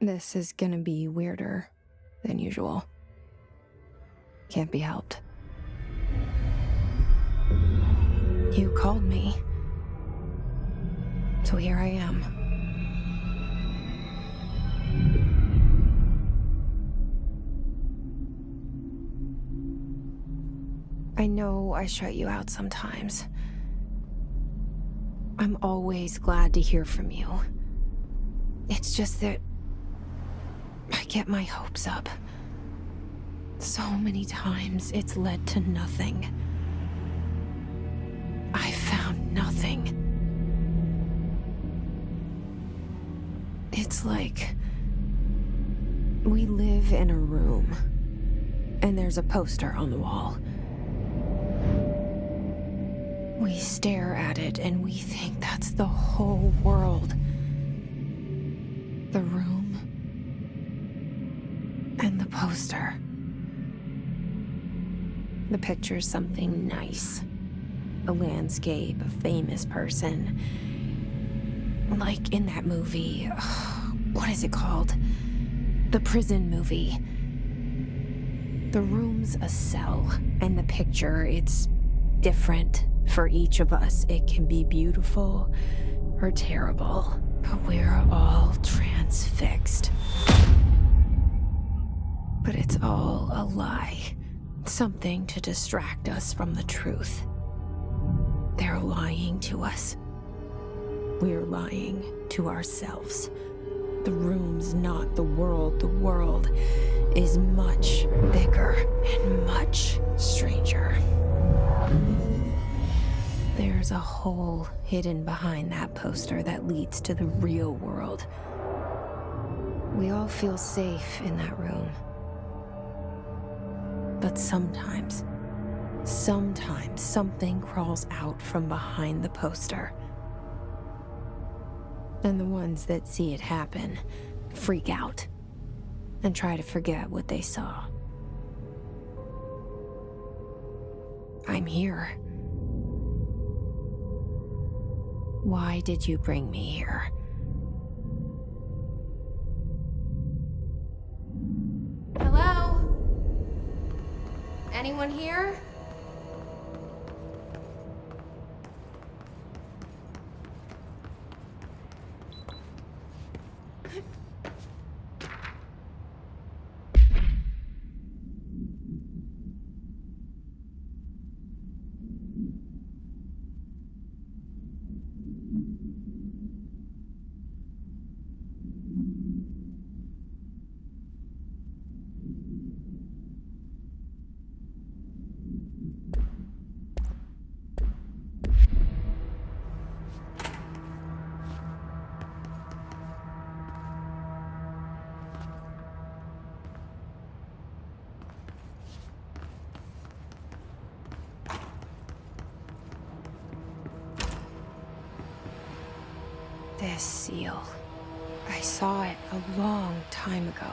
This is gonna be weirder than usual. Can't be helped. You called me. So here I am. I know I shut you out sometimes. I'm always glad to hear from you. It's just that I get my hopes up. So many times it's led to nothing. I found nothing. It's like we live in a room, and there's a poster on the wall. We stare at it and we think that's the whole world. The room and the poster. The picture's something nice. A landscape, a famous person. Like in that movie, what is it called? The prison movie. The room's a cell, and the picture, it's different for each of us. It can be beautiful or terrible, but we're all transfixed. But it's all a lie. Something to distract us from the truth. They're lying to us. We're lying to ourselves. The room's not the world. The world is much bigger and much stranger. There's a hole hidden behind that poster that leads to the real world. We all feel safe in that room. But sometimes something crawls out from behind the poster. And the ones that see it happen freak out and try to forget what they saw. I'm here. Why did you bring me here? Hello? Anyone here? This seal. I saw it a long time ago.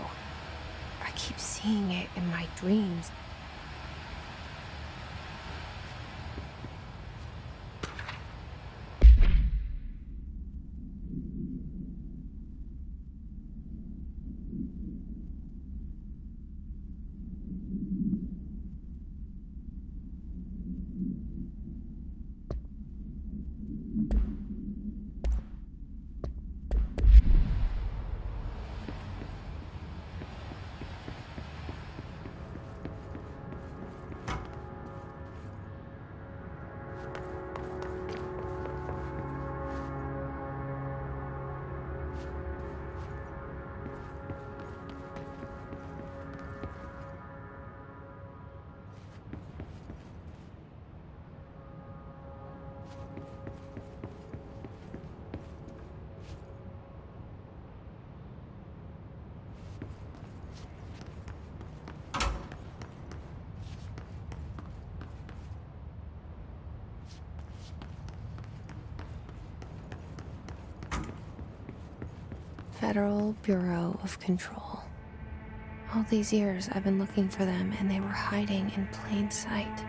I keep seeing it in my dreams. Federal Bureau of Control. All these years I've been looking for them, and they were hiding in plain sight.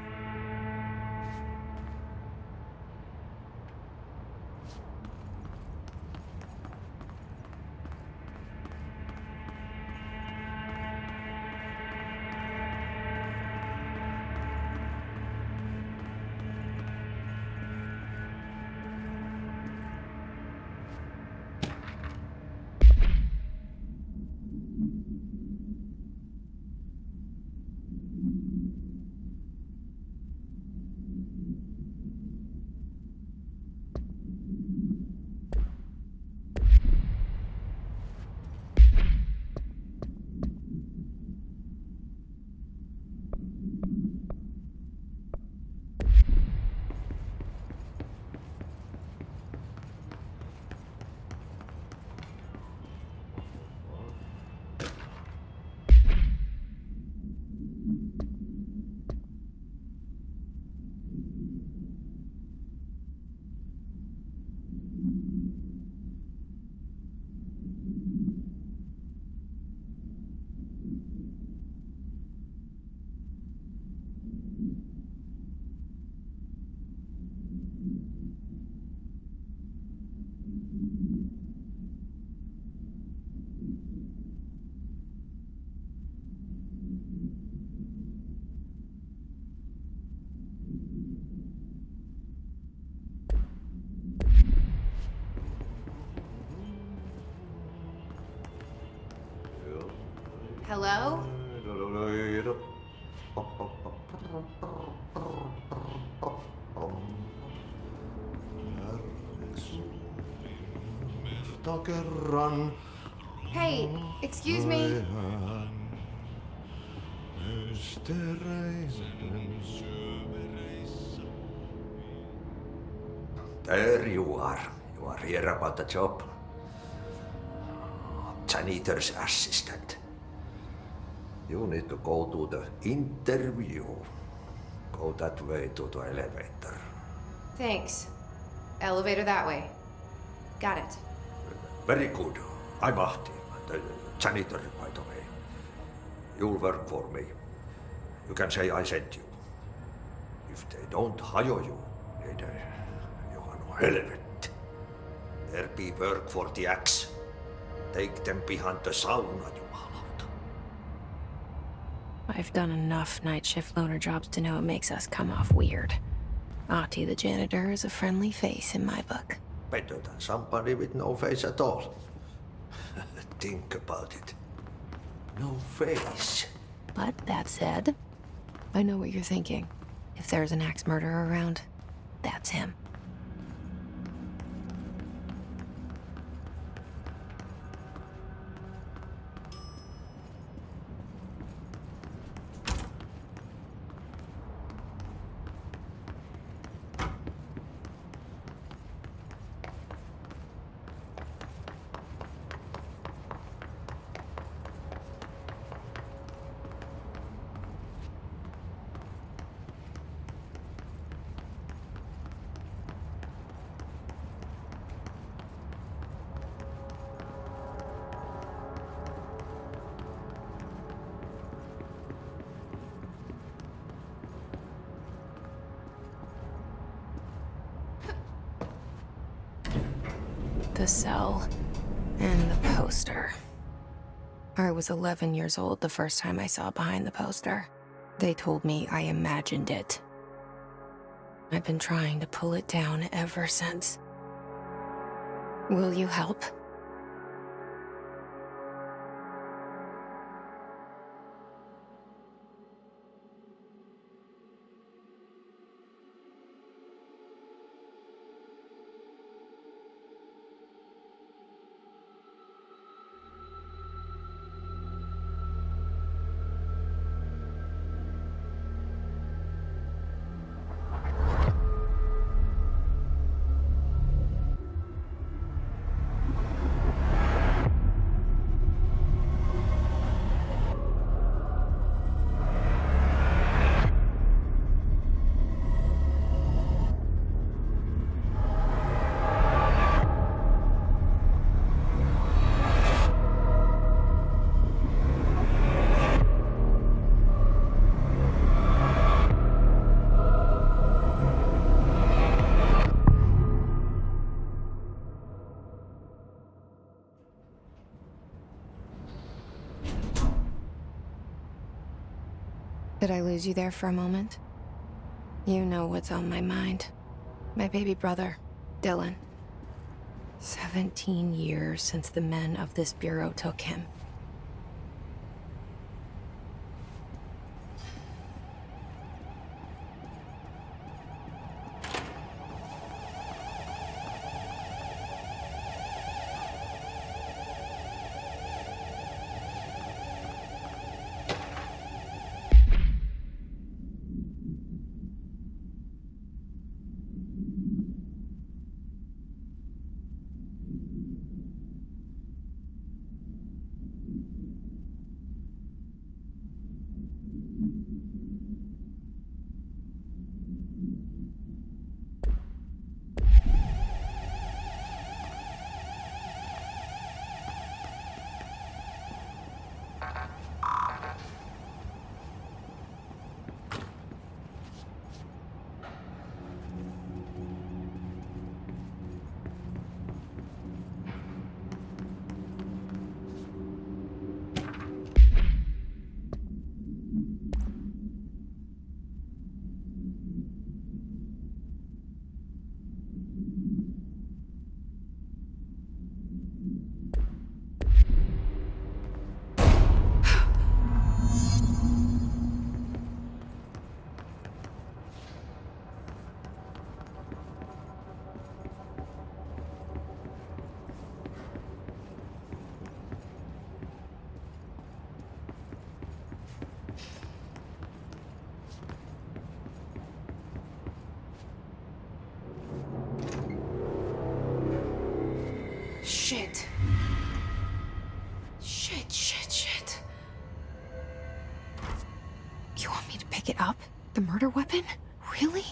Hello? Kerran Hey, excuse me. There you are. You are here about the job. Janitor's assistant. You need to go to the interview. Go that way to the elevator. Thanks. Elevator that way. Got it. Very good. I'm Ahti, the janitor, by the way. You'll work for me. You can say I sent you. If they don't hire you, niin Johan on helvet. There be work for the axe. Take them behind the sauna, jumalauta. I've done enough night shift loner jobs to know it makes us come off weird. Ahti the janitor is a friendly face in my book. Better than somebody with no face at all. Think about it. No face. But that said, I know what you're thinking. If there's an axe murderer around, that's him. The cell and the poster. I was 11 years old the first time I saw behind the poster. They told me I imagined it. I've been trying to pull it down ever since. Will you help? Did I lose you there for a moment? You know what's on my mind. My baby brother, Dylan. 17 years since the men of this bureau took him. Shit. Shit. You want me to pick it up? The murder weapon? Really?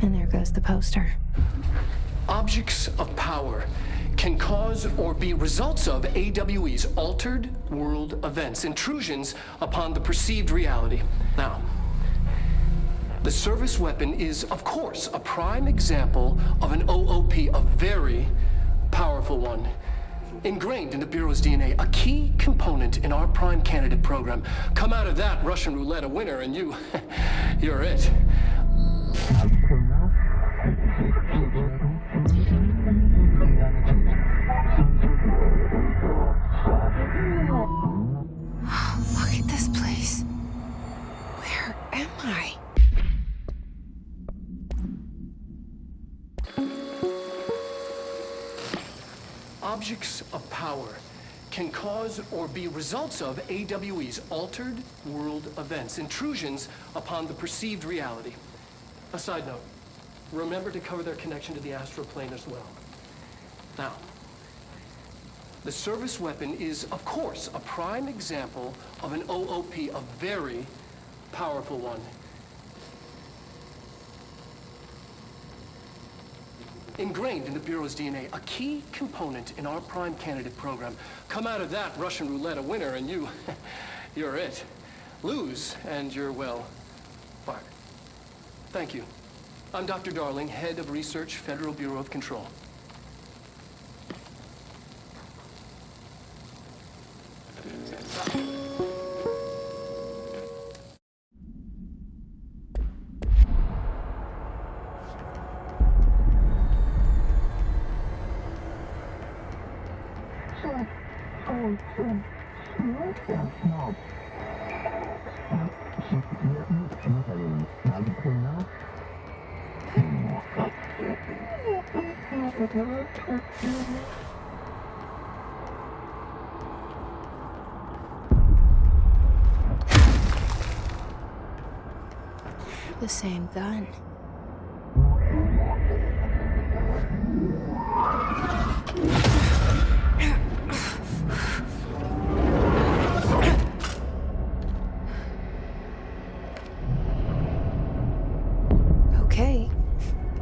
And there goes the poster. Objects of power can cause or be results of AWE's altered world events, intrusions upon the perceived reality. Now, the service weapon is, of course, a prime example of an OOP, a very powerful one. Ingrained in the Bureau's DNA, a key component in our prime candidate program. Come out of that Russian roulette a winner and you're it. Look at this place. Where am I? Objects of power can cause or be results of AWE's altered world events, intrusions upon the perceived reality. A side note, remember to cover their connection to the astral plane as well. Now, the service weapon is, of course, a prime example of an OOP, a very powerful one. Ingrained in the Bureau's DNA, a key component in our prime candidate program. Come out of that Russian roulette a winner and you're it. Lose and you're, well, fired. Thank you. I'm Dr. Darling, Head of Research, Federal Bureau of Control. The same gun. Okay,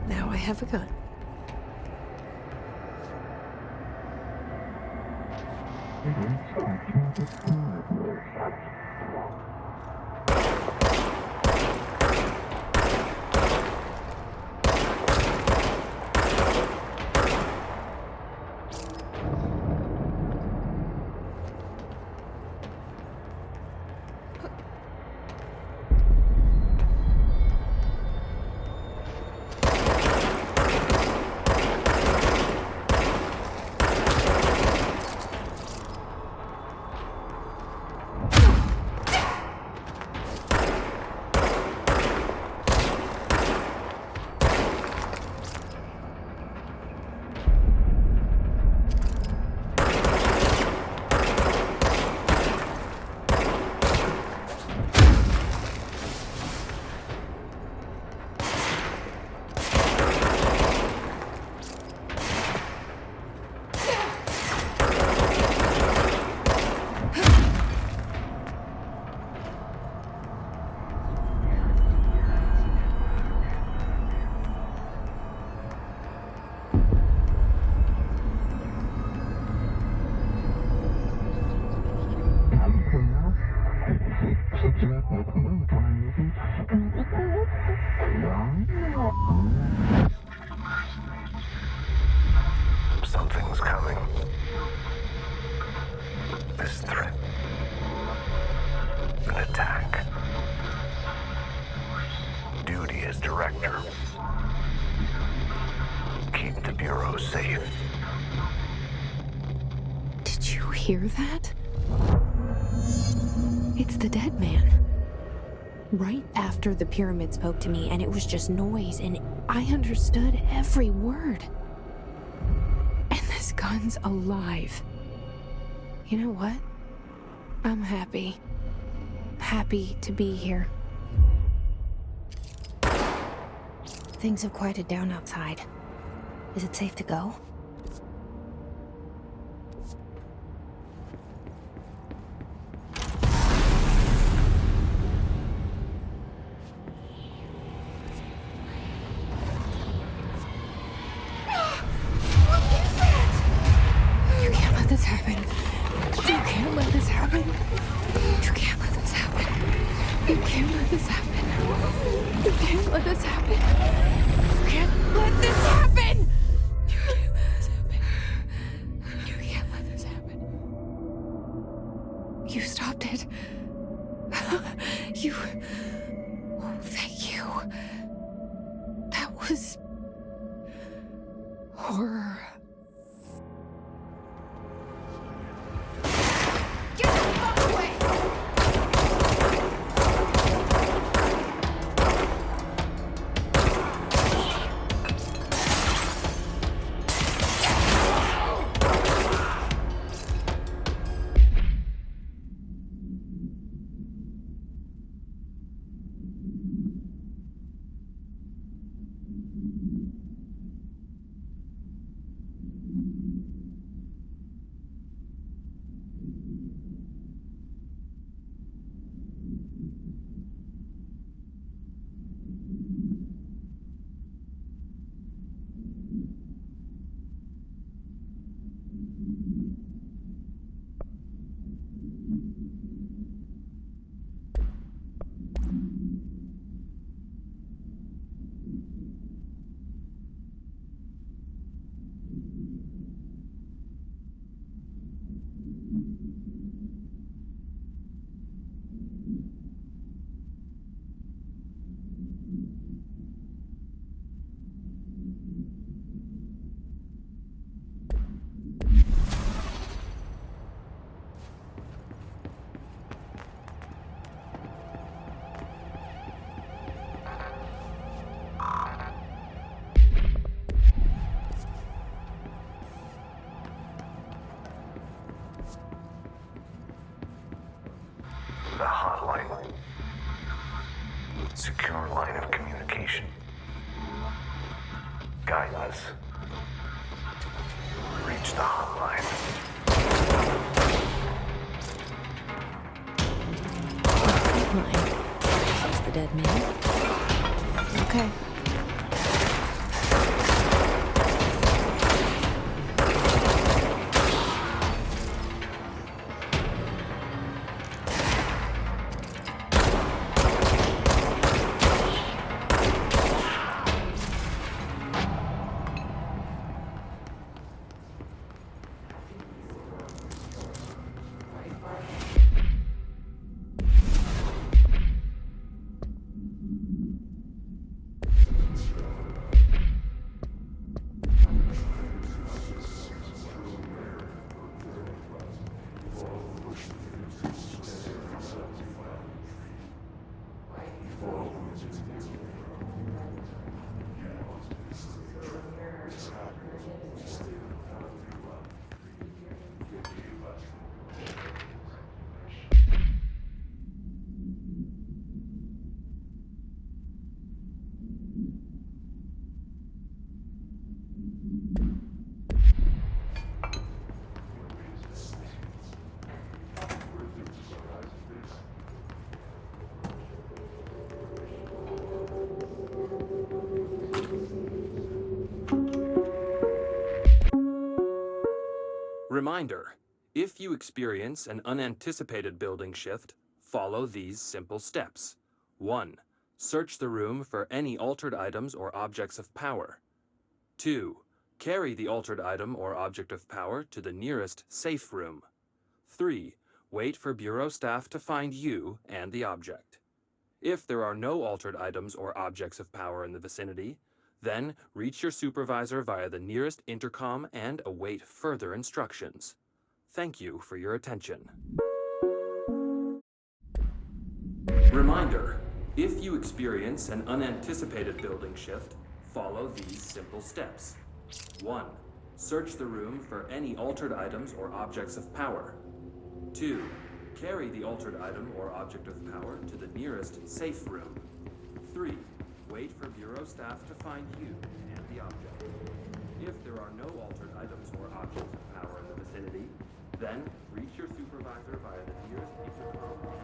now I have a gun. Something's coming. This threat. An attack. Duty as director. Keep the Bureau safe. Did you hear that? It's the dead man. Right after the pyramid spoke to me, and it was just noise, and I understood every word. And this gun's alive. You know what? I'm happy. Happy to be here. Things have quieted down outside. Is it safe to go? You can't let this happen. You can't let this happen. You can't let this happen. You can't let this happen. You can't let this happen. You can't let this happen. You can't let this happen. You can't let this happen. You stopped it. You. Oh, thank you. That was horror. Get the fuck away! The hotline. Secure line of communication. Guidance. Reach the hotline. Line. Is the dead man? Okay. Reminder, if you experience an unanticipated building shift, follow these simple steps. 1. Search the room for any altered items or objects of power. 2. Carry the altered item or object of power to the nearest safe room. 3. Wait for Bureau staff to find you and the object. If there are no altered items or objects of power in the vicinity, then reach your supervisor via the nearest intercom and await further instructions. Thank you for your attention. Reminder, if you experience an unanticipated building shift, follow these simple steps. 1. Search the room for any altered items or objects of power. 2. Carry the altered item or object of power to the nearest safe room. 3. Wait for Bureau staff to find you and the object. If there are no altered items or objects of power in the vicinity, then reach your supervisor via the nearest intercom.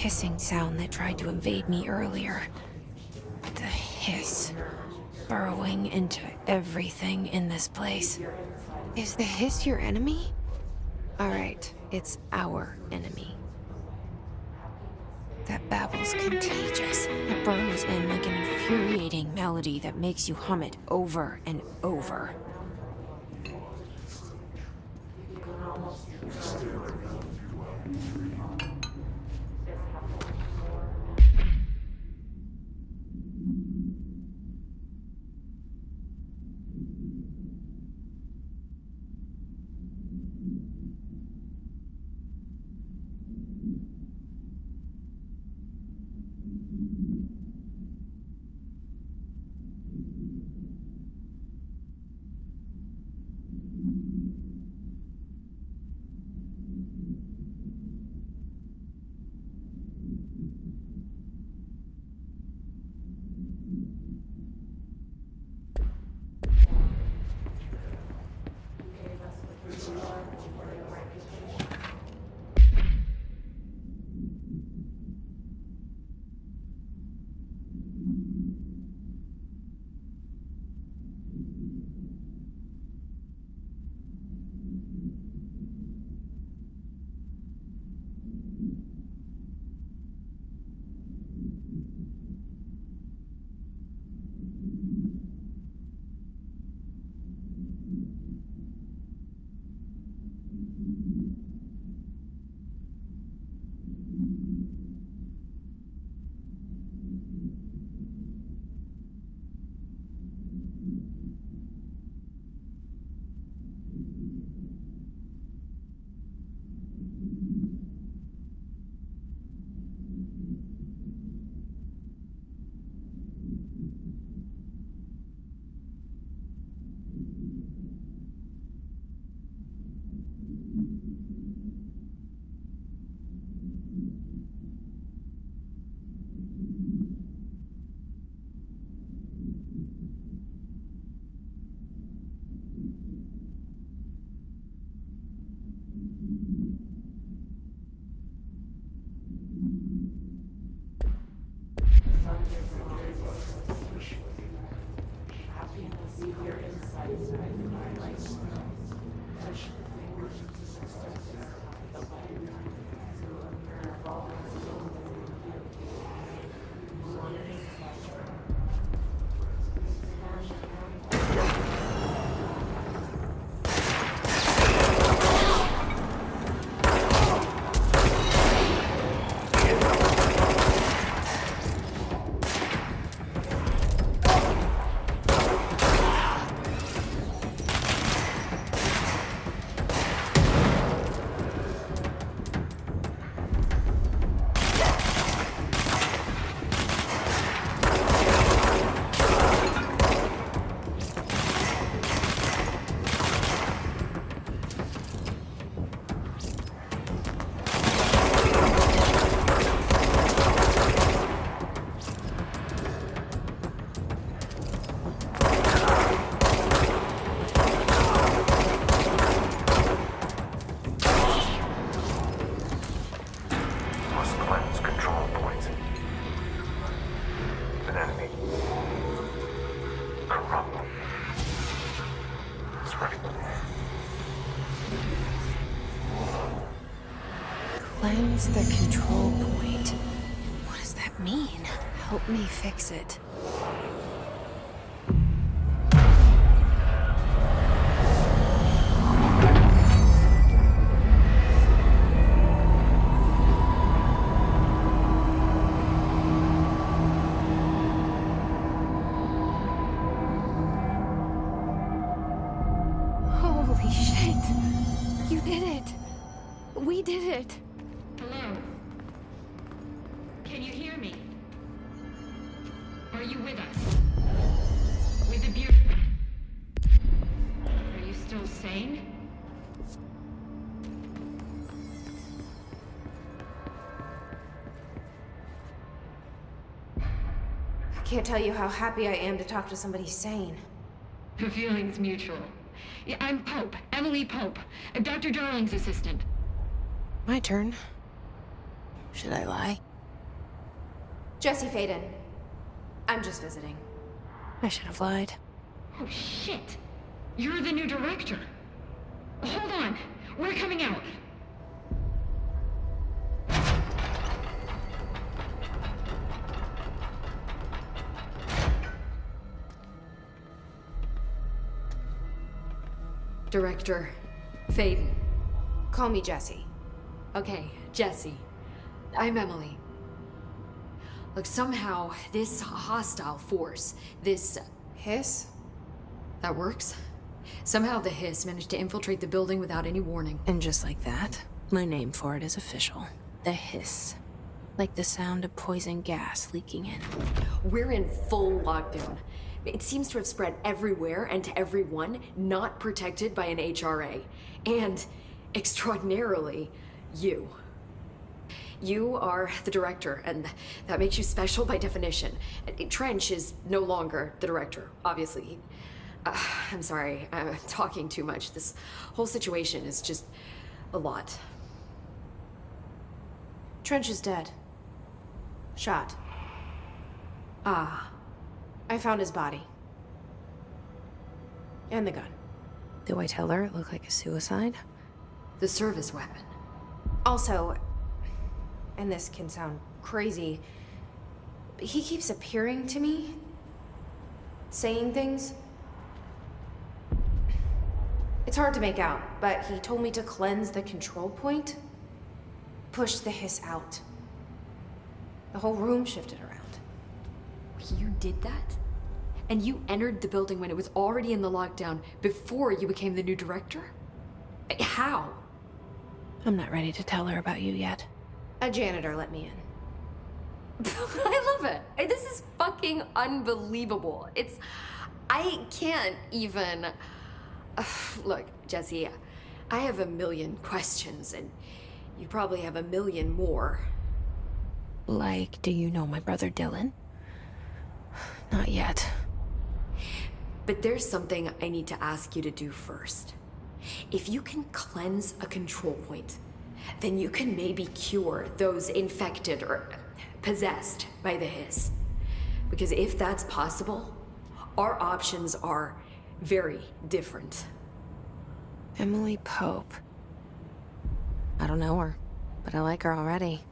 Hissing sound that tried to invade me earlier. The hiss. Burrowing into everything in this place. Is the hiss your enemy? Alright, it's our enemy. That babble's contagious. It burrows in like an infuriating melody that makes you hum it over and over. an enemy. Corrupt. Spreading. Cleanse the control point. What does that mean? Help me fix it. Holy shit! You did it! We did it! Hello? Can you hear me? Are you with us? With the Bureau? Are you still sane? I can't tell you how happy I am to talk to somebody sane. The feeling's mutual. Yeah, I'm Pope, Emily Pope, Dr. Darling's assistant. My turn. Should I lie? Jesse Faden. I'm just visiting. I should have lied. Oh, shit. You're the new director. Hold on. We're coming out. Director Faden. Call me Jesse. Okay, Jesse. I'm Emily. Look, somehow this hostile force, this... Hiss? that works? Somehow the Hiss managed to infiltrate the building without any warning. And just like that, my name for it is official. The Hiss. Like the sound of poison gas leaking in. We're in full lockdown. It seems to have spread everywhere and to everyone not protected by an HRA. And, extraordinarily, you. You are the director, and that makes you special by definition. Trench is no longer the director, obviously. I'm sorry, I'm talking too much. This whole situation is just a lot. Trench is dead. Shot. Ah. I found his body. And the gun. Do I tell her it looked like a suicide? The service weapon. Also, and this can sound crazy, but he keeps appearing to me, saying things. It's hard to make out, but he told me to cleanse the control point, push the Hiss out. The whole room shifted around. You did that? And you entered the building when it was already in the lockdown before you became the new director? How? I'm not ready to tell her about you yet. A janitor let me in. I love it. This is fucking unbelievable. I can't even... Look, Jesse, I have a million questions, and you probably have a million more. Like, do you know my brother Dylan? Not yet. But there's something I need to ask you to do first. If you can cleanse a control point, then you can maybe cure those infected or possessed by the Hiss. Because if that's possible, our options are very different. Emily Pope. I don't know her, but I like her already.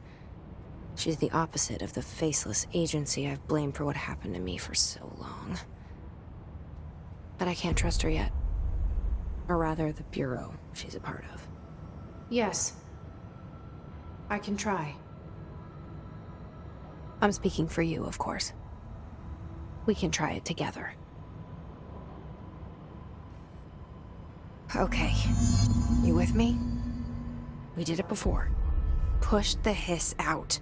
She's the opposite of the faceless agency I've blamed for what happened to me for so long. But I can't trust her yet. Or rather, the Bureau she's a part of. Yes. I can try. I'm speaking for you, of course. We can try it together. Okay. You with me? We did it before. Push the Hiss out.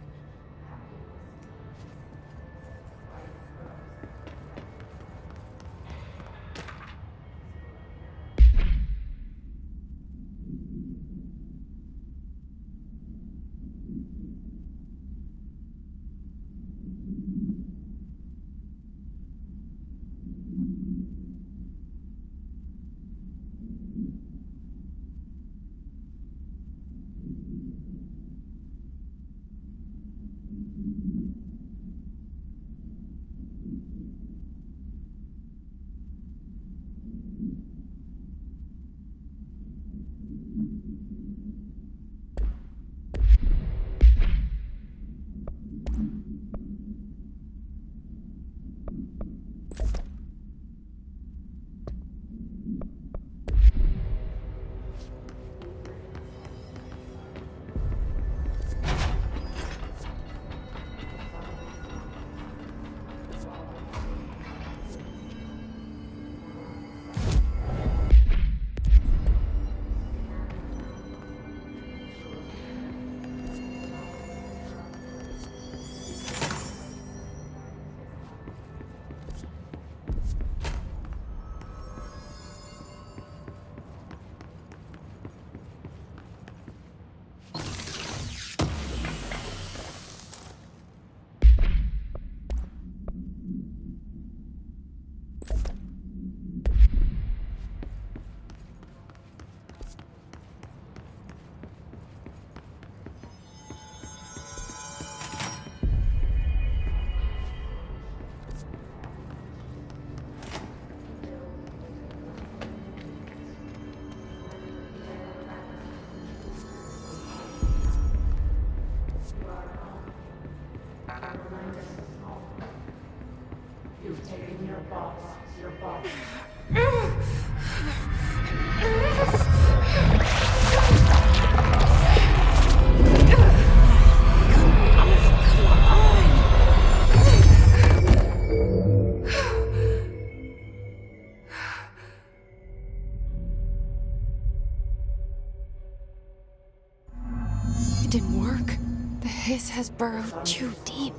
It didn't work. The hiss has burrowed too deep.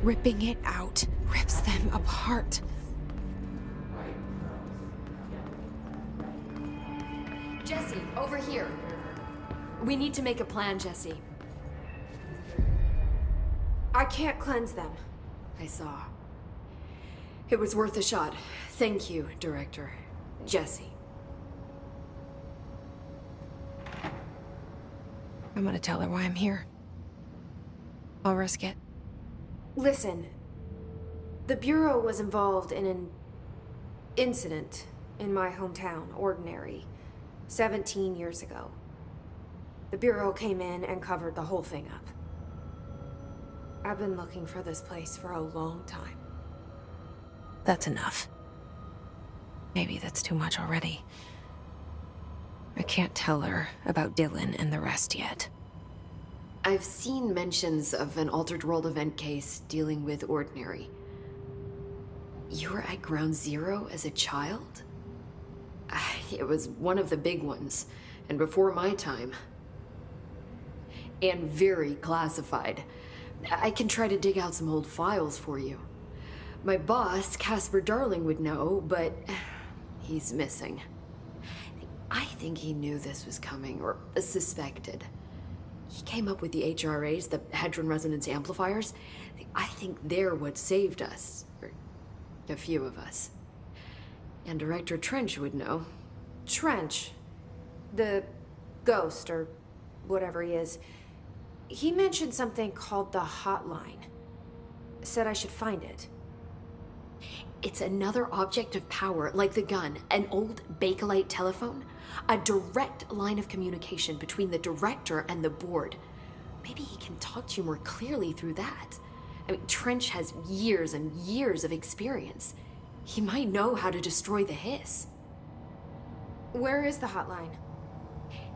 Ripping it out rips them apart. Jesse, over here. We need to make a plan, Jesse. I can't cleanse them. I saw. It was worth a shot. Thank you, Director. Jesse. I'm gonna tell her why I'm here. I'll risk it. Listen, the Bureau was involved in an incident in my hometown, Ordinary, 17 years ago. The Bureau came in and covered the whole thing up. I've been looking for this place for a long time. That's enough. Maybe that's too much already. I can't tell her about Dylan and the rest yet. I've seen mentions of an Altered World event case dealing with Ordinary. You were at Ground Zero as a child? It was one of the big ones, and before my time. And very classified. I can try to dig out some old files for you. My boss, Casper Darling, would know, but he's missing. I think he knew this was coming, or suspected. He came up with the HRAs, the Hadron Resonance Amplifiers. I think they're what saved us. Or a few of us. And Director Trench would know. Trench, the ghost, or whatever he is, he mentioned something called the Hotline. Said I should find it. It's another object of power, like the gun, an old Bakelite telephone. A direct line of communication between the director and the board. Maybe he can talk to you more clearly through that. I mean, Trench has years and years of experience. He might know how to destroy the hiss. Where is the hotline?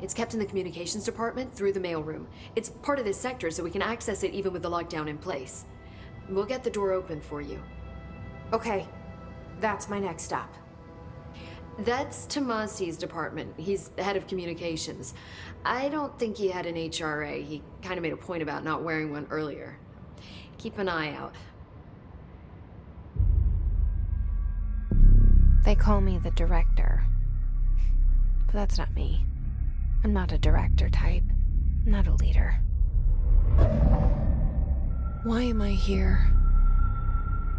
It's kept in the communications department through the mailroom. It's part of this sector, so we can access it even with the lockdown in place. We'll get the door open for you. Okay, that's my next stop. That's Tomasi's department. He's head of communications. I don't think he had an HRA. He kind of made a point about not wearing one earlier. Keep an eye out. They call me the director. But that's not me. I'm not a director type. I'm not a leader. Why am I here?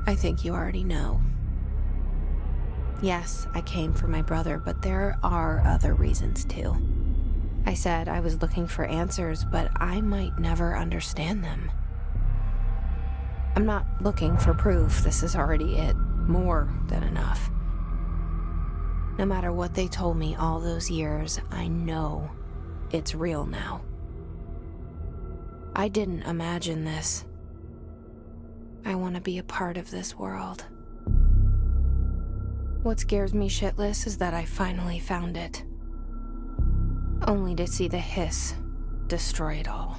I think you already know. Yes, I came for my brother, but there are other reasons too. I said I was looking for answers, but I might never understand them. I'm not looking for proof. This is already it. More than enough. No matter what they told me all those years, I know it's real now. I didn't imagine this. I want to be a part of this world. What scares me shitless is that I finally found it. Only to see the hiss destroy it all.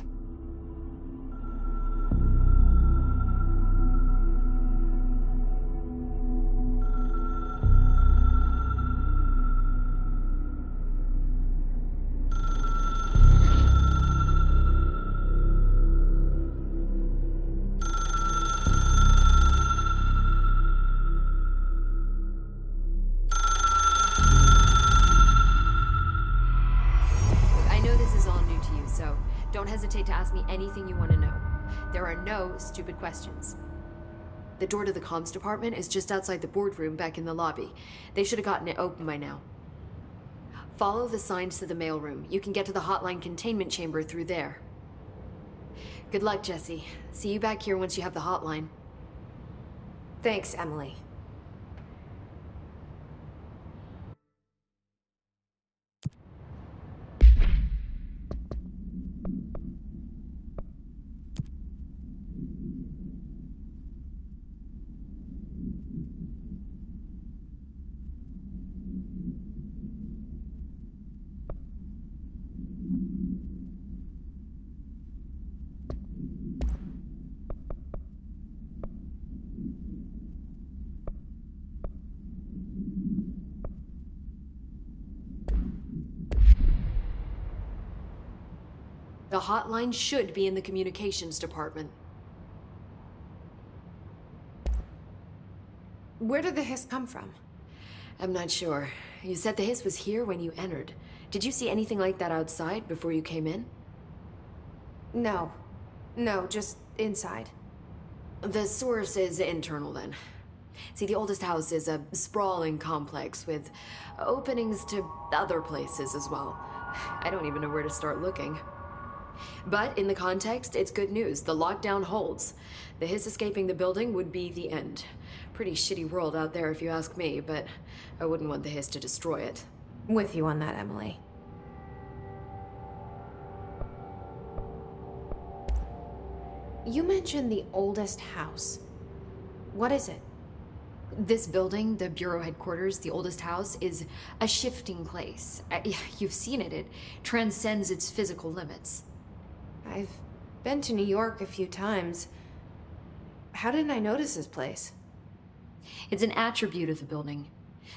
Don't hesitate to ask me anything you want to know. There are no stupid questions. The door to the comms department is just outside the boardroom back in the lobby. They should have gotten it open by now. Follow the signs to the mailroom. You can get to the hotline containment chamber through there. Good luck, Jesse. See you back here once you have the hotline. Thanks, Emily. The hotline should be in the communications department. Where did the hiss come from? I'm not sure. You said the hiss was here when you entered. Did you see anything like that outside before you came in? No. No, just inside. The source is internal then. See, the oldest house is a sprawling complex with openings to other places as well. I don't even know where to start looking. But in the context, it's good news. The lockdown holds. The hiss escaping the building would be the end. Pretty shitty world out there if you ask me, but I wouldn't want the hiss to destroy it. With you on that, Emily. You mentioned the oldest house. What is it? This building, the Bureau headquarters, the oldest house, is a shifting place. You've seen it. It transcends its physical limits. I've been to New York a few times. How didn't I notice this place? It's an attribute of the building.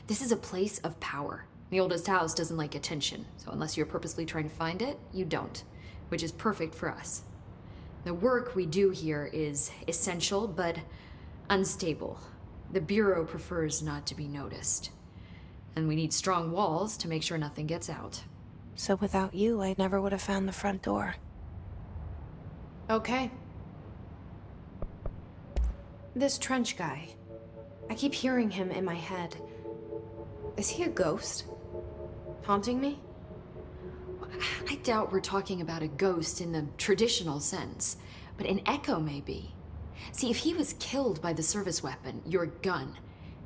This is a place of power. The oldest house doesn't like attention, so unless you're purposely trying to find it, you don't, which is perfect for us. The work we do here is essential, but unstable. The Bureau prefers not to be noticed. And we need strong walls to make sure nothing gets out. So without you, I never would have found the front door. Okay. This Trench guy. I keep hearing him in my head. Is he a ghost? Haunting me? I doubt we're talking about a ghost in the traditional sense, but an echo maybe. See, if he was killed by the service weapon, your gun,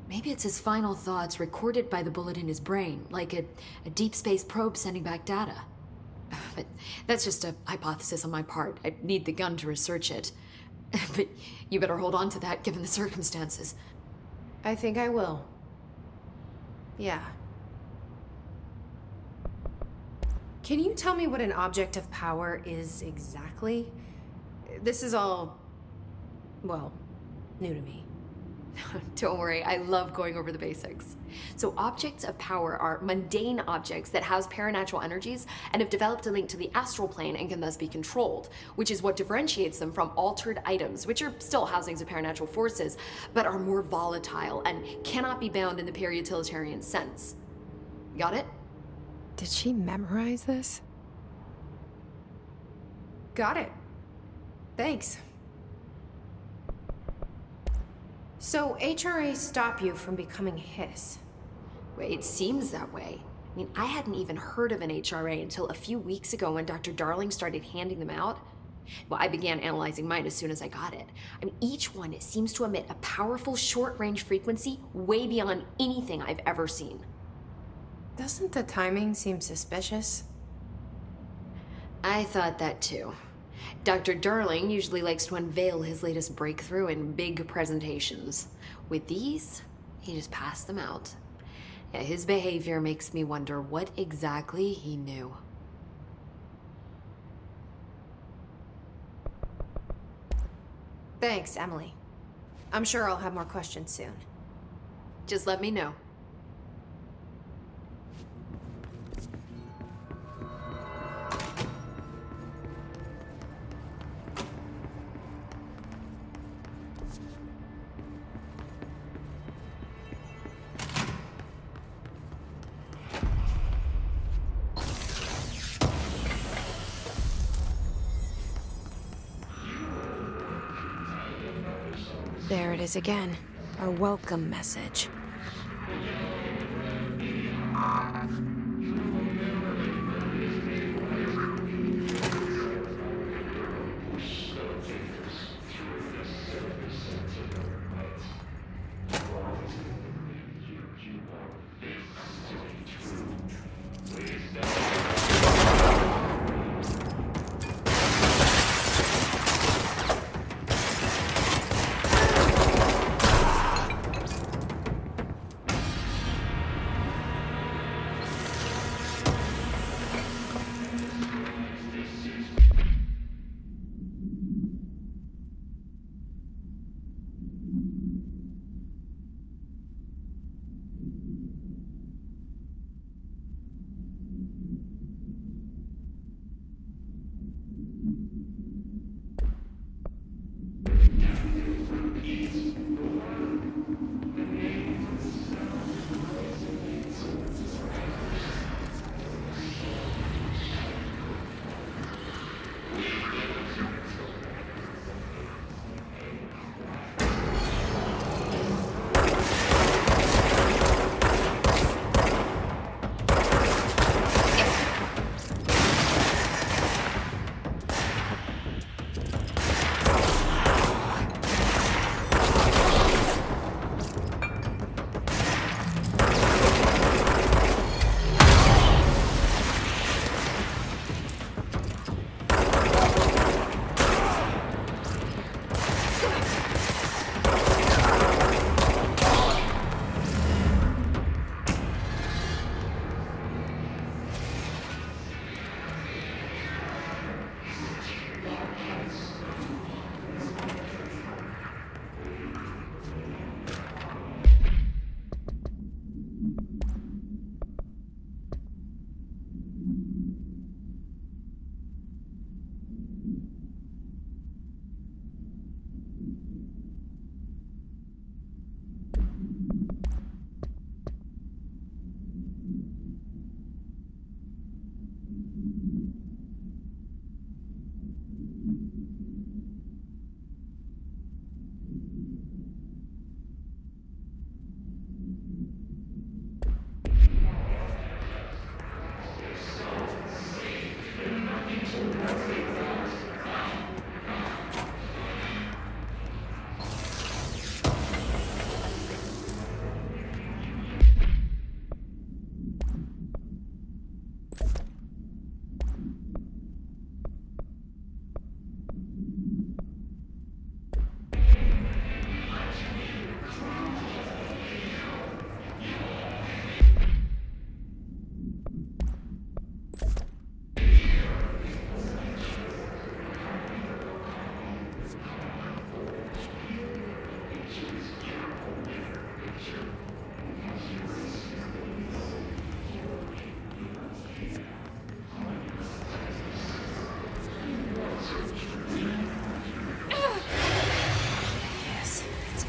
maybe it's his final thoughts recorded by the bullet in his brain, like a deep space probe sending back data. But that's just a hypothesis on my part. I need the gun to research it. But you better hold on to that given the circumstances. I think I will. Yeah. Can you tell me what an object of power is exactly? This is all, well, new to me. Don't worry, I love going over the basics. So objects of power are mundane objects that house paranatural energies and have developed a link to the astral plane and can thus be controlled, which is what differentiates them from altered items, which are still housings of paranatural forces, but are more volatile and cannot be bound in the peri-utilitarian sense. Got it? Did she memorize this? Got it. Thanks. So HRA stop you from becoming Hiss? Wait, it seems that way. I mean, I hadn't even heard of an HRA until a few weeks ago when Dr. Darling started handing them out. Well, I began analyzing mine as soon as I got it. I mean, each one seems to emit a powerful short-range frequency way beyond anything I've ever seen. Doesn't the timing seem suspicious? I thought that too. Dr. Darling usually likes to unveil his latest breakthrough in big presentations. With these, he just passed them out. Yeah, his behavior makes me wonder what exactly he knew. Thanks, Emily. I'm sure I'll have more questions soon. Just let me know. There it is again. Our welcome message.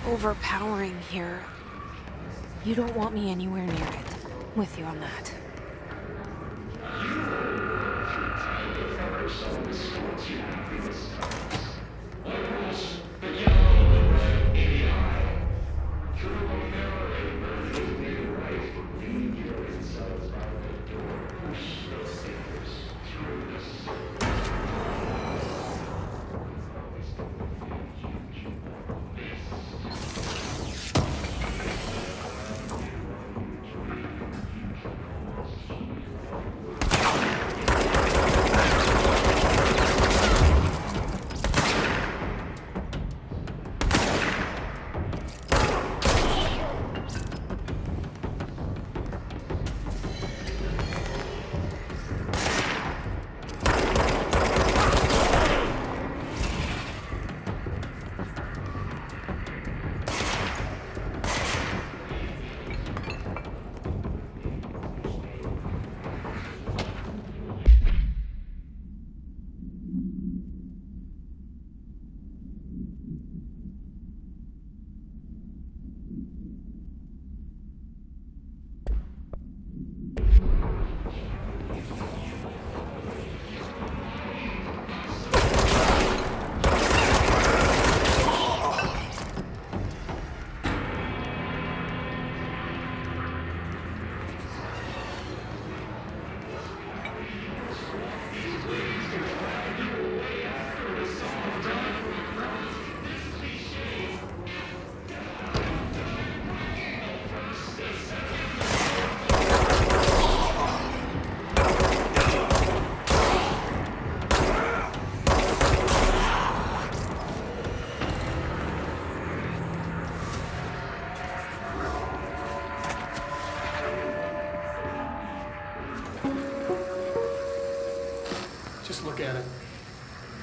Overpowering here. You don't want me anywhere near it. With you on that.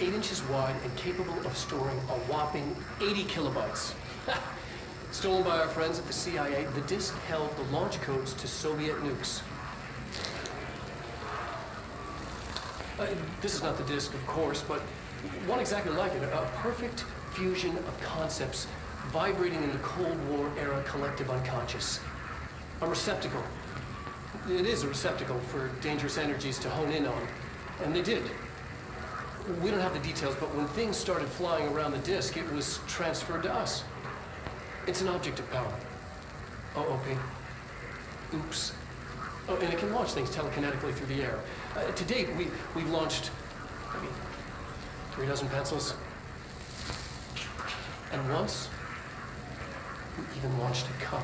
8 inches wide and capable of storing a whopping 80 kilobytes. Stolen by our friends at the CIA, the disk held the launch codes to Soviet nukes. This is not the disk, of course, but one exactly like it. A perfect fusion of concepts vibrating in the Cold War era collective unconscious. A receptacle. It is a receptacle for dangerous energies to hone in on. And they did. We don't have the details, but when things started flying around the disk, it was transferred to us. It's an object of power. OOP. Oops. Oh, and it can launch things telekinetically through the air. To date, we've launched maybe 3 dozen pencils. And once, we even launched a cup.